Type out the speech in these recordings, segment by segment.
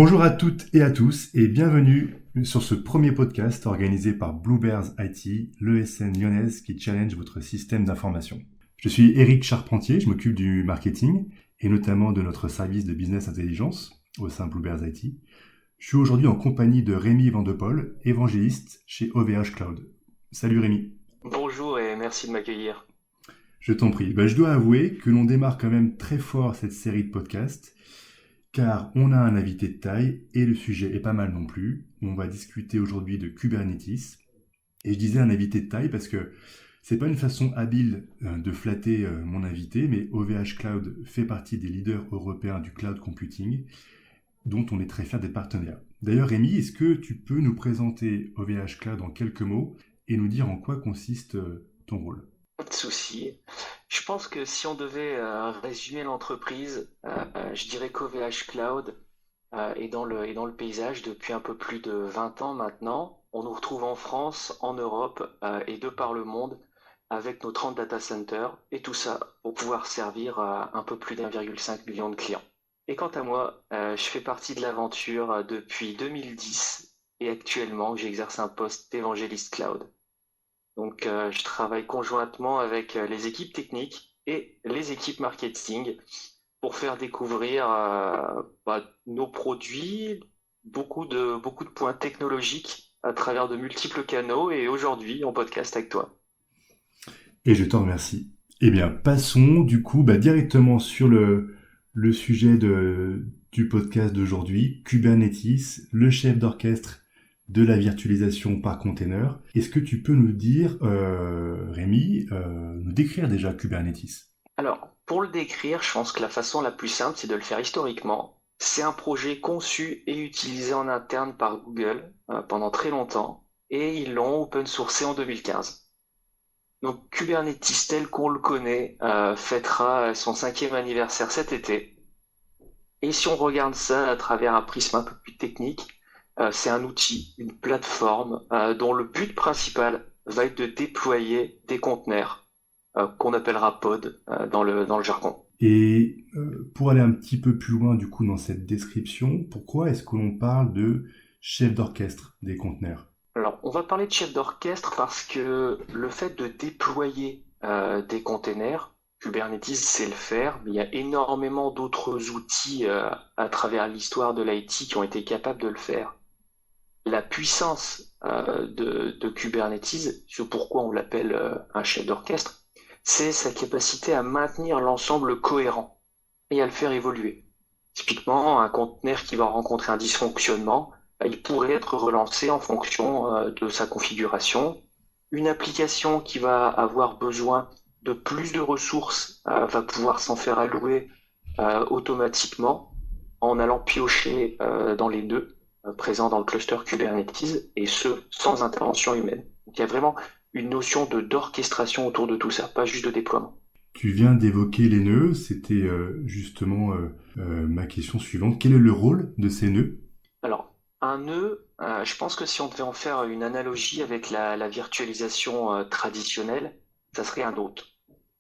Bonjour à toutes et à tous et bienvenue sur ce premier podcast organisé par Bluebears IT, l'ESN lyonnaise qui challenge votre système d'information. Je suis Éric Charpentier, je m'occupe du marketing et notamment de notre service de business intelligence au sein de Bluebears IT. Je suis aujourd'hui en compagnie de Rémi Vandepol, évangéliste chez OVH Cloud. Salut Rémi. Bonjour et merci de m'accueillir. Je t'en prie. Je dois avouer que l'on démarre quand même très fort cette série de podcasts car on a un invité de taille et le sujet est pas mal non plus. On va discuter aujourd'hui de Kubernetes. Et je disais un invité de taille parce que c'est pas une façon habile de flatter mon invité, mais OVH Cloud fait partie des leaders européens du cloud computing, dont on est très fiers d'être partenaire. D'ailleurs, Rémi, est-ce que tu peux nous présenter OVH Cloud en quelques mots et nous dire en quoi consiste ton rôle? Pas de souci. Je pense que si on devait résumer l'entreprise, je dirais qu'OVH Cloud est dans le paysage depuis un peu plus de 20 ans maintenant. On nous retrouve en France, en Europe et de par le monde avec nos 30 data centers et tout ça pour pouvoir servir un peu plus d'1,5 million de clients. Et quant à moi, je fais partie de l'aventure depuis 2010 et actuellement j'exerce un poste d'évangéliste cloud. Donc, je travaille conjointement avec les équipes techniques et les équipes marketing pour faire découvrir nos produits, beaucoup de points technologiques à travers de multiples canaux et aujourd'hui en podcast avec toi. Et je t'en remercie. Eh bien, passons du coup directement sur le sujet du podcast d'aujourd'hui, Kubernetes, le chef d'orchestre de la virtualisation par container. Est-ce que tu peux nous dire, Rémi, nous décrire déjà Kubernetes? Alors, pour le décrire, je pense que la façon la plus simple, c'est de le faire historiquement. C'est un projet conçu et utilisé en interne par Google pendant très longtemps et ils l'ont open sourcé en 2015. Donc Kubernetes tel qu'on le connaît fêtera son 5e anniversaire cet été. Et si on regarde ça à travers un prisme un peu plus technique, c'est un outil, une plateforme dont le but principal va être de déployer des conteneurs qu'on appellera pod dans le jargon. Et pour aller un petit peu plus loin du coup dans cette description, pourquoi est-ce que l'on parle de chef d'orchestre des conteneurs? Alors, on va parler de chef d'orchestre parce que le fait de déployer des containers, Kubernetes sait le faire, mais il y a énormément d'autres outils à travers l'histoire de l'IT qui ont été capables de le faire. La puissance de Kubernetes, c'est pourquoi on l'appelle un chef d'orchestre, c'est sa capacité à maintenir l'ensemble cohérent et à le faire évoluer. Typiquement, un conteneur qui va rencontrer un dysfonctionnement, il pourrait être relancé en fonction de sa configuration. Une application qui va avoir besoin de plus de ressources va pouvoir s'en faire allouer automatiquement en allant piocher dans les nœuds présents dans le cluster Kubernetes et ce, sans intervention humaine. Donc, il y a vraiment une notion d'orchestration autour de tout ça, pas juste de déploiement. Tu viens d'évoquer les nœuds, c'était justement ma question suivante. Quel est le rôle de ces nœuds? Alors, un nœud, je pense que si on devait en faire une analogie avec la virtualisation traditionnelle, ça serait un node.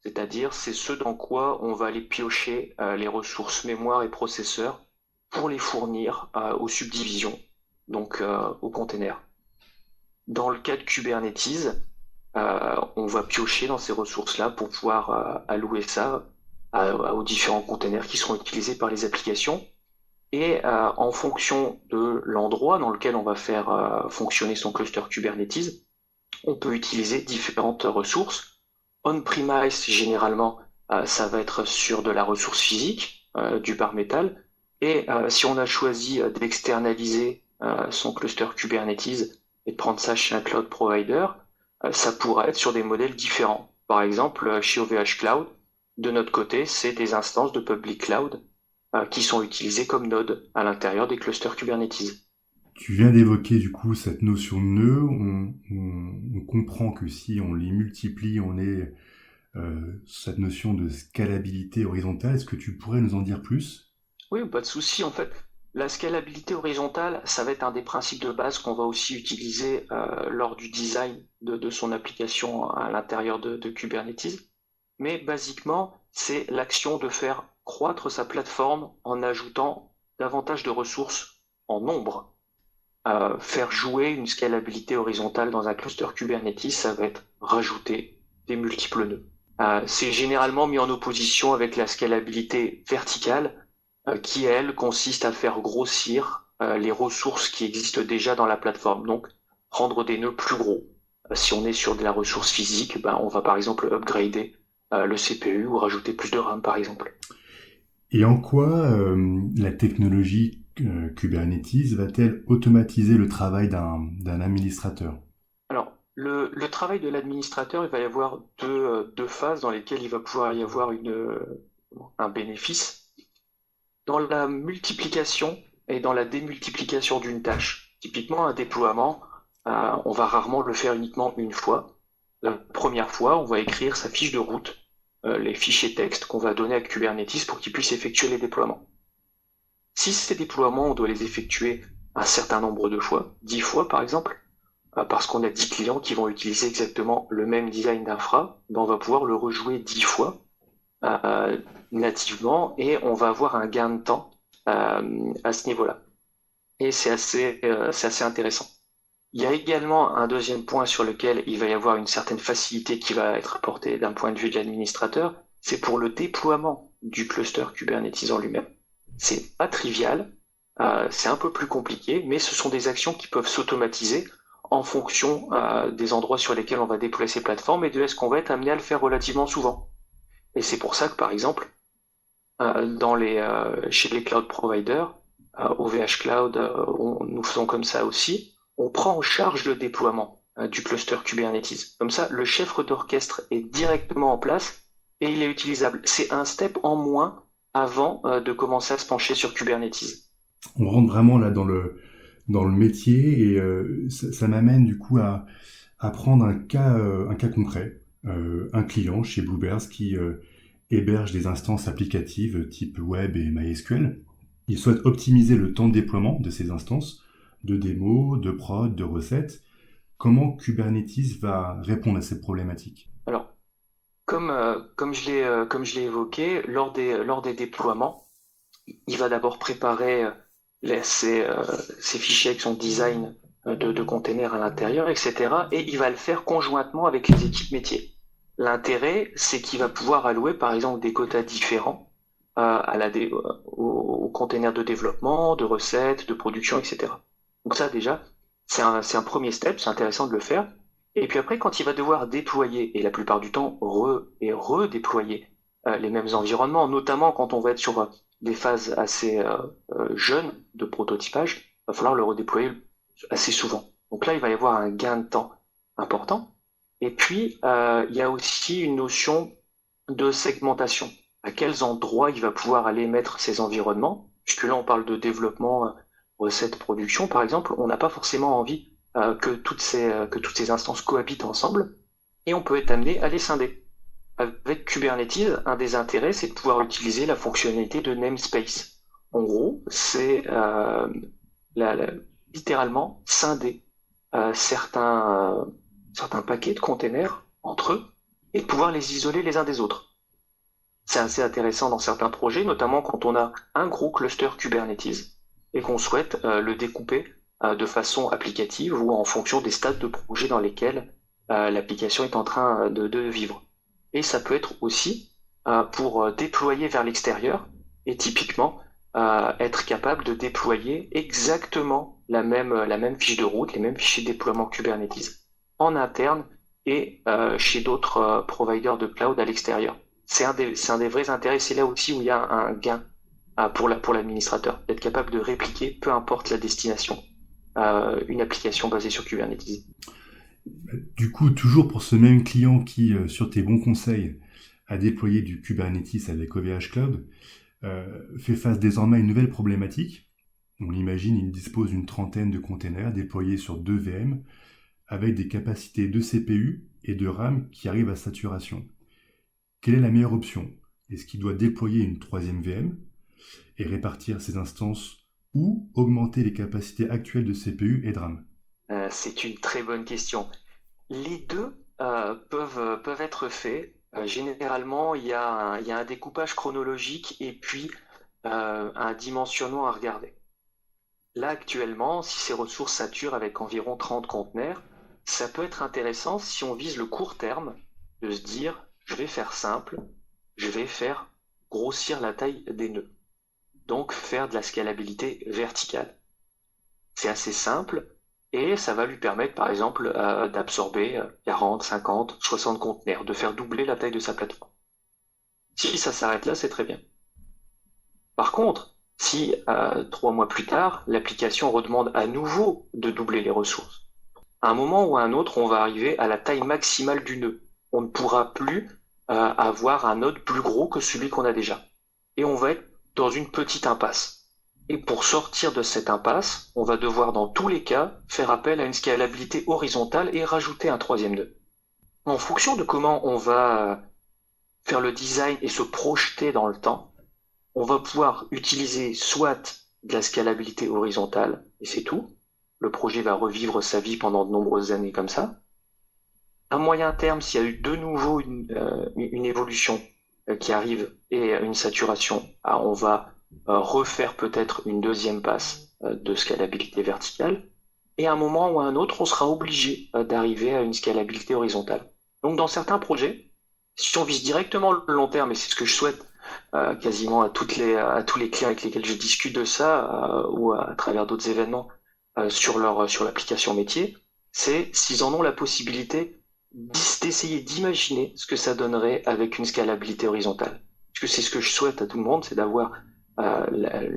C'est-à-dire, c'est ce dans quoi on va aller piocher les ressources mémoire et processeurs pour les fournir aux subdivisions, donc aux containers. Dans le cas de Kubernetes, on va piocher dans ces ressources-là pour pouvoir allouer ça aux différents containers qui seront utilisés par les applications. Et en fonction de l'endroit dans lequel on va faire fonctionner son cluster Kubernetes, on peut utiliser différentes ressources. On-premise, généralement, ça va être sur de la ressource physique, du bare metal. Et si on a choisi d'externaliser son cluster Kubernetes et de prendre ça chez un cloud provider, ça pourra être sur des modèles différents. Par exemple, chez OVH Cloud, de notre côté, c'est des instances de public cloud qui sont utilisés comme nodes à l'intérieur des clusters Kubernetes. Tu viens d'évoquer du coup cette notion de nœud. On comprend que si on les multiplie, on est cette notion de scalabilité horizontale. Est-ce que tu pourrais nous en dire plus? Oui, pas de souci. En fait, la scalabilité horizontale, ça va être un des principes de base qu'on va aussi utiliser lors du design de son application à l'intérieur de Kubernetes. Mais basiquement, c'est l'action de faire croître sa plateforme en ajoutant davantage de ressources en nombre. Faire jouer une scalabilité horizontale dans un cluster Kubernetes, ça va être rajouter des multiples nœuds. C'est généralement mis en opposition avec la scalabilité verticale, qui, elle, consiste à faire grossir les ressources qui existent déjà dans la plateforme, donc rendre des nœuds plus gros. Si on est sur de la ressource physique, on va par exemple upgrader le CPU ou rajouter plus de RAM, par exemple. Et en quoi la technologie Kubernetes va-t-elle automatiser le travail d'un administrateur? Alors, le travail de l'administrateur, il va y avoir deux phases dans lesquelles il va pouvoir y avoir un bénéfice. Dans la multiplication et dans la démultiplication d'une tâche. Typiquement, un déploiement, on va rarement le faire uniquement une fois. La première fois, on va écrire sa fiche de route, les fichiers texte qu'on va donner à Kubernetes pour qu'il puisse effectuer les déploiements. Si ces déploiements, on doit les effectuer un certain nombre de fois, 10 fois par exemple, parce qu'on a 10 clients qui vont utiliser exactement le même design d'infra, on va pouvoir le rejouer 10 fois nativement et on va avoir un gain de temps à ce niveau-là. Et c'est assez intéressant. Il y a également un deuxième point sur lequel il va y avoir une certaine facilité qui va être apportée d'un point de vue de l'administrateur, c'est pour le déploiement du cluster Kubernetes en lui-même. C'est pas trivial, c'est un peu plus compliqué, mais ce sont des actions qui peuvent s'automatiser en fonction des endroits sur lesquels on va déployer ces plateformes et de est-ce qu'on va être amené à le faire relativement souvent. Et c'est pour ça que, par exemple, chez les cloud providers, OVH Cloud, nous faisons comme ça aussi, on prend en charge le déploiement du cluster Kubernetes. Comme ça, le chef d'orchestre est directement en place et il est utilisable. C'est un step en moins avant de commencer à se pencher sur Kubernetes. On rentre vraiment là dans le métier et ça m'amène du coup à prendre un cas concret. Un client chez Bluebears qui héberge des instances applicatives type web et MySQL. Il souhaite optimiser le temps de déploiement de ces instances, de démo, de prod, de recettes. Comment Kubernetes va répondre à ces problématiques? Alors, comme je l'ai évoqué, lors des déploiements, il va d'abord préparer ses fichiers avec son design de container à l'intérieur, etc. Et il va le faire conjointement avec les équipes métiers. L'intérêt, c'est qu'il va pouvoir allouer, par exemple, des quotas différents aux containers de développement, de recettes, de production, etc. Donc ça, déjà, c'est un premier step, c'est intéressant de le faire. Et puis après, quand il va devoir déployer, et la plupart du temps, redéployer les mêmes environnements, notamment quand on va être sur des phases assez jeunes de prototypage, il va falloir le redéployer assez souvent. Donc là, il va y avoir un gain de temps important. Et puis, il y a aussi une notion de segmentation. À quels endroits il va pouvoir aller mettre ses environnements, puisque là, on parle de développement, recette, production, par exemple, on n'a pas forcément envie que toutes ces instances cohabitent ensemble, et on peut être amené à les scinder. Avec Kubernetes, un des intérêts, c'est de pouvoir utiliser la fonctionnalité de namespace. En gros, c'est littéralement scinder certains paquets de containers entre eux et de pouvoir les isoler les uns des autres. C'est assez intéressant dans certains projets, notamment quand on a un gros cluster Kubernetes et qu'on souhaite le découper de façon applicative ou en fonction des stades de projet dans lesquels l'application est en train de vivre. Et ça peut être aussi pour déployer vers l'extérieur et typiquement être capable de déployer exactement la même fiche de route, les mêmes fichiers de déploiement Kubernetes en interne et chez d'autres providers de cloud à l'extérieur. C'est un des vrais intérêts, c'est là aussi où il y a un gain pour l'administrateur, d'être capable de répliquer, peu importe la destination, une application basée sur Kubernetes. Du coup, toujours pour ce même client qui, sur tes bons conseils, a déployé du Kubernetes avec OVH Cloud, fait face désormais à une nouvelle problématique. On l'imagine, il dispose d'une trentaine de containers déployés sur 2 VM avec des capacités de CPU et de RAM qui arrivent à saturation. Quelle est la meilleure option? Est-ce qu'il doit déployer une troisième VM et répartir ses instances ou augmenter les capacités actuelles de CPU et de RAM? C'est une très bonne question. Les deux peuvent être faits. Généralement, il y a un découpage chronologique et puis un dimensionnement à regarder. Là, actuellement, si ces ressources saturent avec environ 30 conteneurs, ça peut être intéressant si on vise le court terme de se dire, je vais faire simple, je vais faire grossir la taille des nœuds. Donc faire de la scalabilité verticale. C'est assez simple et ça va lui permettre, par exemple, d'absorber 40, 50, 60 conteneurs, de faire doubler la taille de sa plateforme. Si ça s'arrête là, c'est très bien. Par contre, si 3 mois plus tard, l'application redemande à nouveau de doubler les ressources, à un moment ou à un autre, on va arriver à la taille maximale du nœud. On ne pourra plus avoir un node plus gros que celui qu'on a déjà. Et on va être dans une petite impasse. Et pour sortir de cette impasse, on va devoir dans tous les cas faire appel à une scalabilité horizontale et rajouter un troisième nœud. En fonction de comment on va faire le design et se projeter dans le temps, on va pouvoir utiliser soit de la scalabilité horizontale, et c'est tout. Le projet va revivre sa vie pendant de nombreuses années comme ça. À moyen terme, s'il y a eu de nouveau une évolution qui arrive et une saturation, on va refaire peut-être une deuxième passe de scalabilité verticale. Et à un moment ou à un autre, on sera obligé d'arriver à une scalabilité horizontale. Donc dans certains projets, si on vise directement le long terme, et c'est ce que je souhaite quasiment à tous les clients avec lesquels je discute de ça ou à travers d'autres événements sur l'application métier, c'est s'ils en ont la possibilité d'essayer d'imaginer ce que ça donnerait avec une scalabilité horizontale. Parce que c'est ce que je souhaite à tout le monde, c'est d'avoir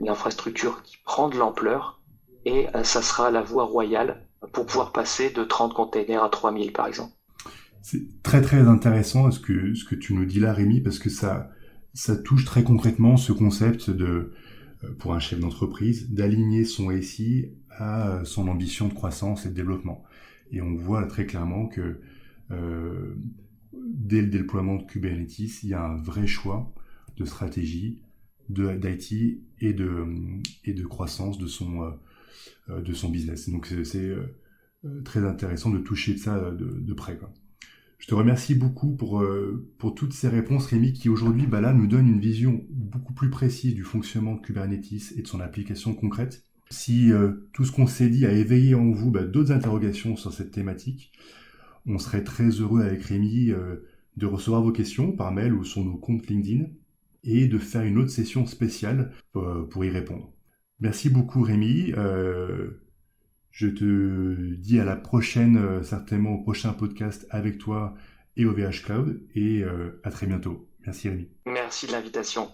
l'infrastructure qui prend de l'ampleur et ça sera la voie royale pour pouvoir passer de 30 containers à 3000 par exemple. C'est très très intéressant ce que tu nous dis là, Rémi, parce que ça touche très concrètement ce concept de, pour un chef d'entreprise, d'aligner son SI à son ambition de croissance et de développement. Et on voit là, très clairement que dès le déploiement de Kubernetes, il y a un vrai choix de stratégie d'IT et de croissance de son business. Donc c'est très intéressant de toucher ça de près, quoi. Je te remercie beaucoup pour toutes ces réponses, Rémi, qui aujourd'hui là, nous donnent une vision beaucoup plus précise du fonctionnement de Kubernetes et de son application concrète. Si tout ce qu'on s'est dit a éveillé en vous d'autres interrogations sur cette thématique, on serait très heureux avec Rémi de recevoir vos questions par mail ou sur nos comptes LinkedIn et de faire une autre session spéciale pour y répondre. Merci beaucoup, Rémi. Je te dis à la prochaine, certainement au prochain podcast avec toi et OVH Cloud, et à très bientôt. Merci Rémi. Merci de l'invitation.